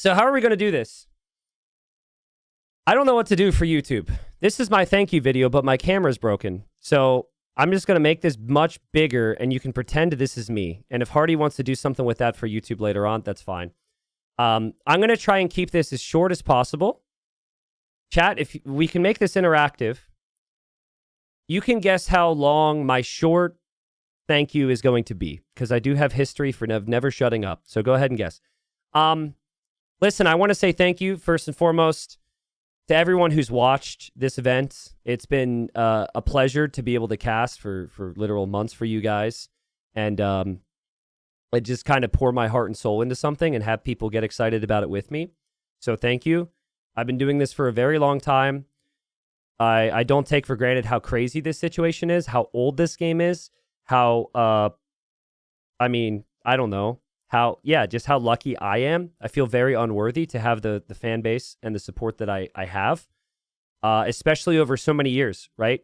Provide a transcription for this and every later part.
So how are we going to do this? I don't know what to do for YouTube. This is my thank you video, but my camera's broken. So I'm just going to make this much bigger, and you can pretend this is me. And if Hardy wants to do something with that for YouTube later on, that's fine. I'm going to try and keep this as short as possible. Chat, if we can make this interactive, you can guess how long my short thank you is going to be, because I do have history for never shutting up. So go ahead and guess. Listen, I want to say thank you, first and foremost, to everyone who's watched this event. It's been a pleasure to be able to cast for literal months for you guys. And I just kind of pour my heart and soul into something and have people get excited about it with me. So thank you. I've been doing this for a very long time. I don't take for granted how crazy this situation is, how old this game is, how, I mean, I don't know. Just how lucky I am. I feel very unworthy to have the fan base and the support that I have, especially over so many years, right?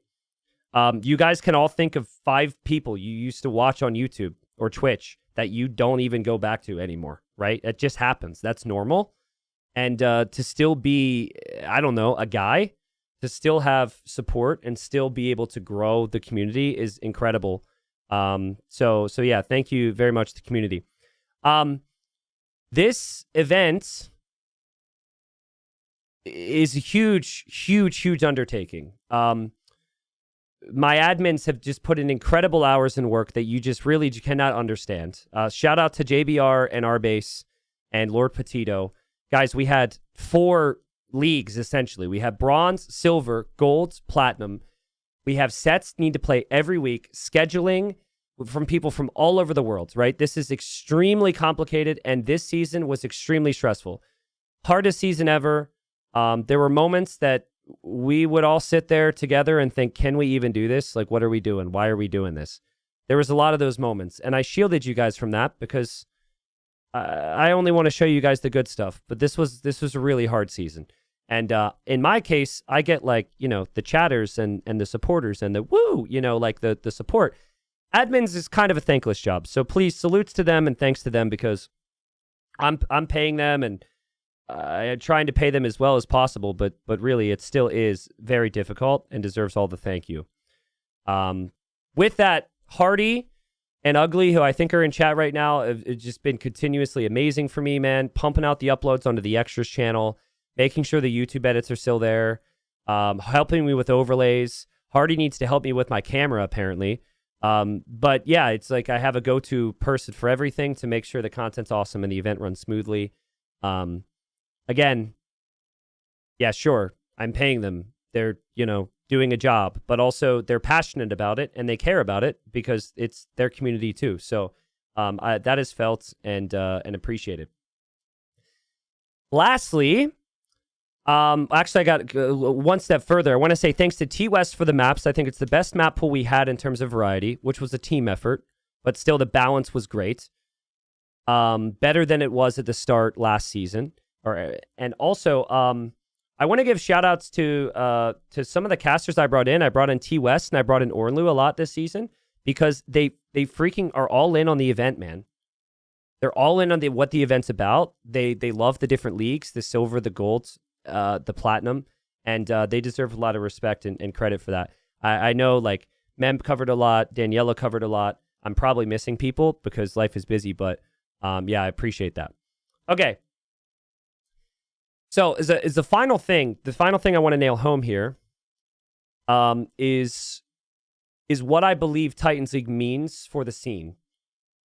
You guys can all think of 5 people you used to watch on YouTube or Twitch that you don't even go back to anymore, right? It just happens. That's normal. And to still be, I don't know, a guy, to still have support and still be able to grow the community is incredible. So yeah, thank you very much to the community. This event is a huge undertaking. My admins have just put in incredible hours in work that you just really cannot understand. Shout out to JBR and Arbase and Lord Petito. Guys, we had 4 leagues, essentially. We have bronze, silver, gold, platinum. We have sets need to play every week, scheduling from people from all over the world, right? This is extremely complicated, and this season was extremely stressful. Hardest season ever. There were moments that we would all sit there together and think, can we even do this? Like, what are we doing? Why are we doing this? There was a lot of those moments, and I shielded you guys from that because I only want to show you guys the good stuff. But this was a really hard season. And in my case, I get like, the chatters and the supporters and the woo, like the support. Admins is kind of a thankless job. So please, salutes to them and thanks to them, because I'm paying them and I'm trying to pay them as well as possible. But really, it still is very difficult and deserves all the thank you. With that, Hardy and Ugly, who I think are in chat right now, have just been continuously amazing for me, man. Pumping out the uploads onto the extras channel, making sure the YouTube edits are still there, helping me with overlays. Hardy needs to help me with my camera, apparently. But yeah, it's like I have a go-to person for everything to make sure the content's awesome and the event runs smoothly. Again, yeah, sure, I'm paying them. They're, doing a job, but also they're passionate about it and they care about it because it's their community too. So, that is felt and appreciated. Lastly, actually, I got one step further. I want to say thanks to T-West for the maps. I think it's the best map pool we had in terms of variety, which was a team effort, but still the balance was great. Better than it was at the start last season. And also, I want to give shout-outs to some of the casters I brought in. I brought in T-West and I brought in Ornlu a lot this season because they freaking are all in on the event, man. They're all in on what the event's about. They love the different leagues, the silver, the gold, the platinum, and they deserve a lot of respect and credit for that. I know, like, Mem covered a lot, Daniela covered a lot. I'm probably missing people because life is busy, but yeah, I appreciate that. Okay. So is the final thing I want to nail home here is what I believe Titans League means for the scene,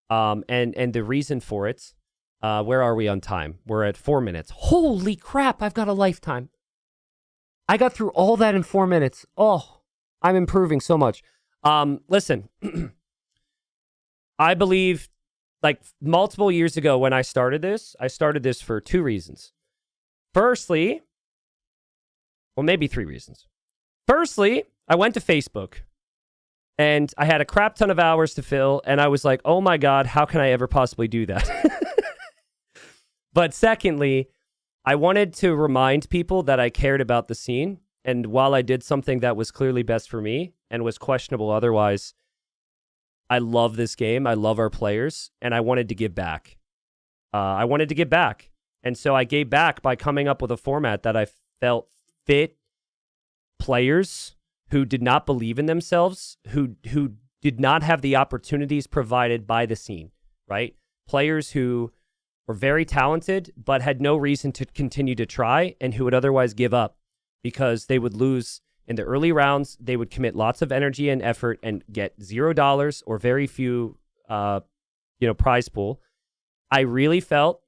and the reason for it. Where are we on time? We're at 4 minutes. Holy crap, I've got a lifetime. I got through all that in 4 minutes. Oh, I'm improving so much. Listen, I believe, like, multiple years ago when I started this for 2 reasons. Firstly, well, maybe 3 reasons. Firstly, I went to Facebook and I had a crap ton of hours to fill, and I was like, oh my God, how can I ever possibly do that? But secondly, I wanted to remind people that I cared about the scene, and while I did something that was clearly best for me and was questionable otherwise, I love this game, I love our players, and I wanted to give back. And so I gave back by coming up with a format that I felt fit players who did not believe in themselves, who did not have the opportunities provided by the scene, right? Players who were very talented but had no reason to continue to try and who would otherwise give up because they would lose in the early rounds. They would commit lots of energy and effort and get $0 or very few, prize pool. I really felt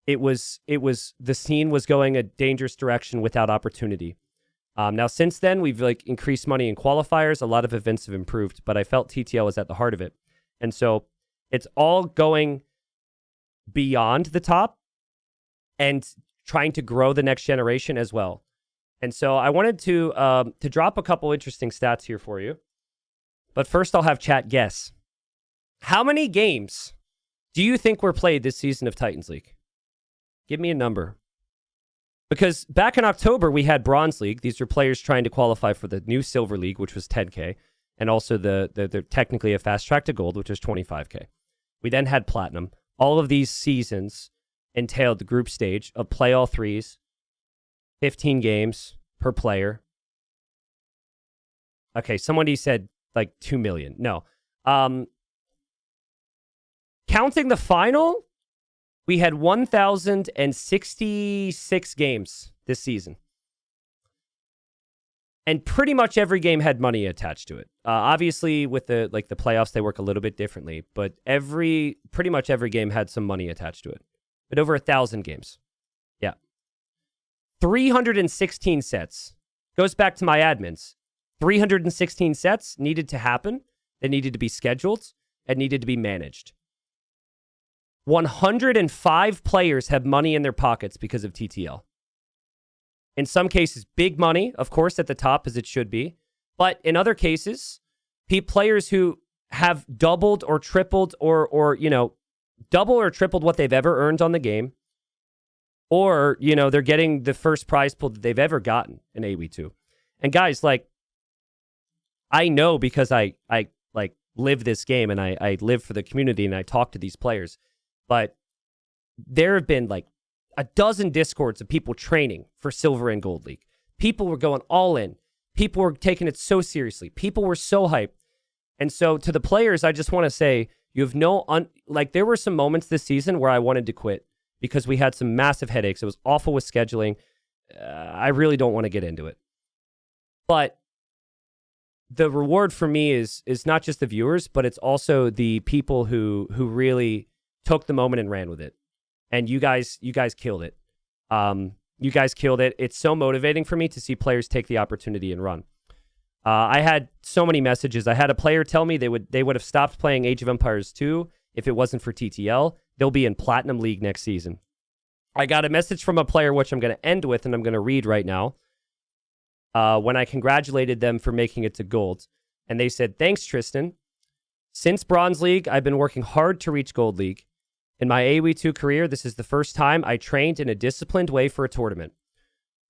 it was the scene was going a dangerous direction without opportunity. Now, since then, we've increased money in qualifiers. A lot of events have improved, but I felt TTL was at the heart of it. And so it's all going beyond the top and trying to grow the next generation as well. And so I wanted to drop a couple interesting stats here for you. But first, I'll have chat guess. How many games do you think were played this season of Titans League? Give me a number. Because back in October, we had Bronze League. These are players trying to qualify for the new Silver League, which was 10K, and also the technically a fast track to Gold, which was 25K. We then had Platinum. All of these seasons entailed the group stage of play all threes, 15 games per player. Okay, somebody said 2 million. No. Counting the final, we had 1,066 games this season. And pretty much every game had money attached to it. Obviously, with the playoffs, they work a little bit differently. But pretty much every game had some money attached to it. But over 1,000 games. Yeah. 316 sets. Goes back to my admins. 316 sets needed to happen. They needed to be scheduled and needed to be managed. 105 players have money in their pockets because of TTL. In some cases, big money, of course, at the top, as it should be. But in other cases, players who have doubled or tripled or double or tripled what they've ever earned on the game. Or, they're getting the first prize pool that they've ever gotten in AW2. And guys, I know because I live this game and I live for the community and I talk to these players. But there have been a dozen Discords of people training for Silver and Gold League. People were going all in. People were taking it so seriously. People were so hyped. And so to the players, I just want to say, you have there were some moments this season where I wanted to quit because we had some massive headaches. It was awful with scheduling. I really don't want to get into it. But the reward for me is not just the viewers, but it's also the people who really took the moment and ran with it. And you guys killed it. You guys killed it. It's so motivating for me to see players take the opportunity and run. I had so many messages. I had a player tell me they would have stopped playing Age of Empires 2 if it wasn't for TTL. They'll be in Platinum League next season. I got a message from a player, which I'm going to end with, and I'm going to read right now, when I congratulated them for making it to Gold. And they said, "Thanks, Tristan. Since Bronze League, I've been working hard to reach Gold League. In my AW2 career, this is the first time I trained in a disciplined way for a tournament.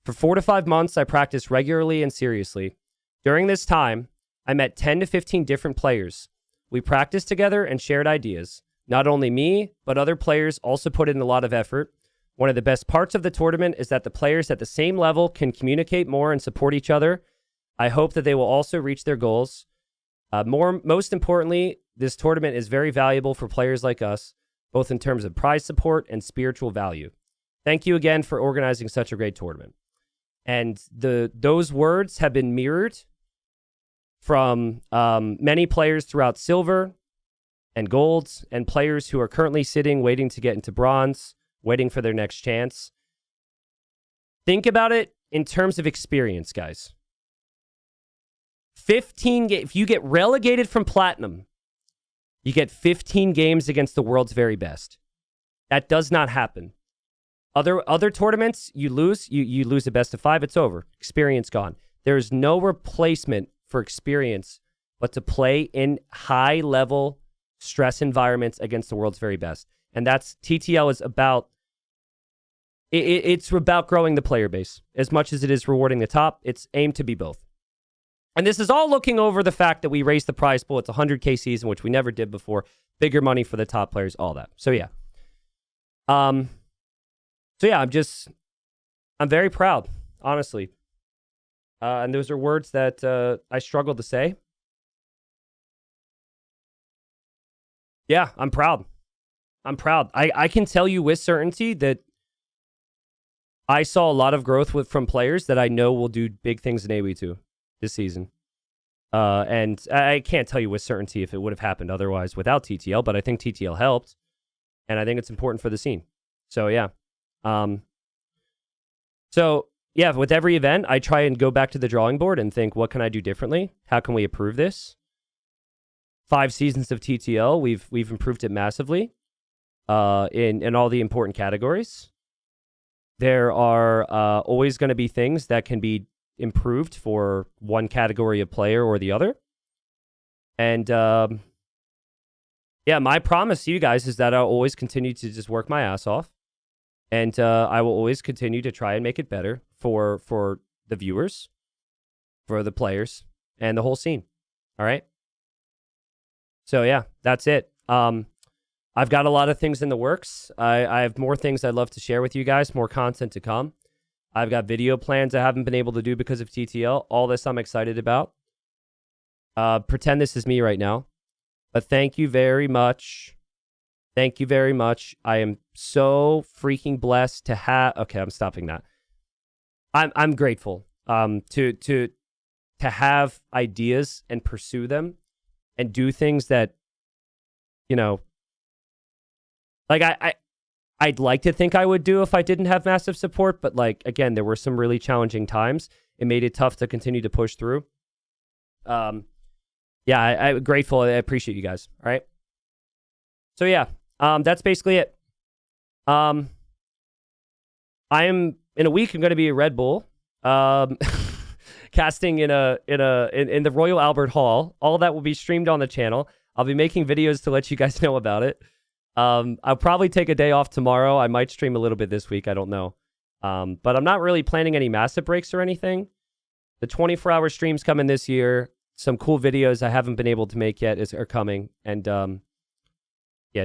For 4 to 5 months, I practiced regularly and seriously. During this time, I met 10 to 15 different players. We practiced together and shared ideas. Not only me, but other players also put in a lot of effort. One of the best parts of the tournament is that the players at the same level can communicate more and support each other. I hope that they will also reach their goals. Most importantly, this tournament is very valuable for players like us, both in terms of prize support and spiritual value. Thank you again for organizing such a great tournament." And those words have been mirrored from many players throughout Silver and Gold, and players who are currently sitting, waiting to get into Bronze, waiting for their next chance. Think about it in terms of experience, guys. 15 if you get relegated from Platinum, you get 15 games against the world's very best. That does not happen. Other tournaments, you lose a best of 5, it's over. Experience gone. There is no replacement for experience but to play in high-level stress environments against the world's very best. And that's TTL is about. It's about growing the player base as much as it is rewarding the top. It's aimed to be both. And this is all looking over the fact that we raised the prize pool. It's a 100K season, which we never did before. Bigger money for the top players, all that. So, yeah. So yeah, I'm very proud, honestly. And those are words that I struggle to say. Yeah, I'm proud. I'm proud. I can tell you with certainty that I saw a lot of growth from players that I know will do big things in AWE2 this season. And I can't tell you with certainty if it would have happened otherwise without TTL, but I think TTL helped, and I think it's important for the scene. So yeah. With every event, I try and go back to the drawing board and think, what can I do differently? How can we improve this? 5 seasons of TTL, we've improved it massively in all the important categories. There are always going to be things that can be improved for one category of player or the other. And my promise to you guys is that I'll always continue to just work my ass off. And I will always continue to try and make it better for the viewers, for the players, and the whole scene. All right? So, yeah, that's it. I've got a lot of things in the works. I have more things I'd love to share with you guys, more content to come. I've got video plans I haven't been able to do because of TTL. All this I'm excited about. Pretend this is me right now. But thank you very much. Thank you very much. I am so freaking blessed to have... Okay, I'm stopping that. I'm grateful to have ideas and pursue them and do things that, you know, like I'd like to think I would do if I didn't have massive support, but like, again, there were some really challenging times. It made it tough to continue to push through. I'm grateful. I appreciate you guys. All right. So yeah, that's basically it. I am in a week. I'm going to be at Red Bull, casting in the Royal Albert Hall. All that will be streamed on the channel. I'll be making videos to let you guys know about it. I'll probably take a day off tomorrow. I might stream a little bit this week. I don't know. But I'm not really planning any massive breaks or anything. The 24-hour streams coming this year. Some cool videos I haven't been able to make yet are coming. And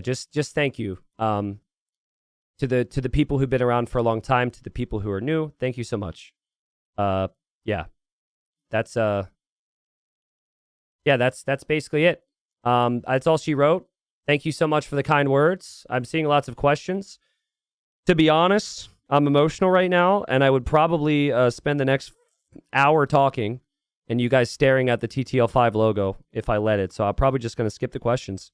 just thank you to the people who've been around for a long time, to the people who are new. Thank you so much. That's basically it. That's all she wrote. Thank you so much for the kind words. I'm seeing lots of questions. To be honest, I'm emotional right now, and I would probably spend the next hour talking and you guys staring at the TTL5 logo if I let it. So I'm probably just going to skip the questions.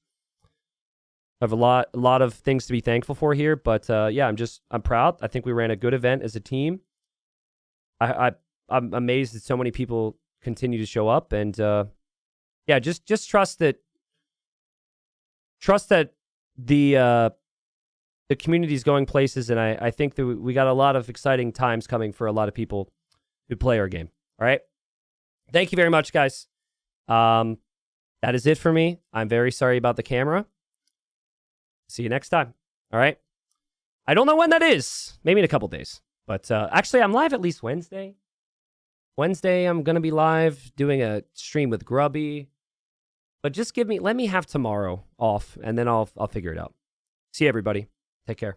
I have a lot of things to be thankful for here, but I'm proud. I think we ran a good event as a team. I'm amazed that so many people continue to show up, and just trust that the community is going places, and I think that we got a lot of exciting times coming for a lot of people who play our game. All right. Thank you very much, guys. That is it for me. I'm very sorry about the camera. See you next time. All right. I don't know when that is. Maybe in a couple days. But actually, I'm live at least Wednesday. Wednesday, I'm going to be live doing a stream with Grubby. But just let me have tomorrow off, and then I'll figure it out. See you, everybody. Take care.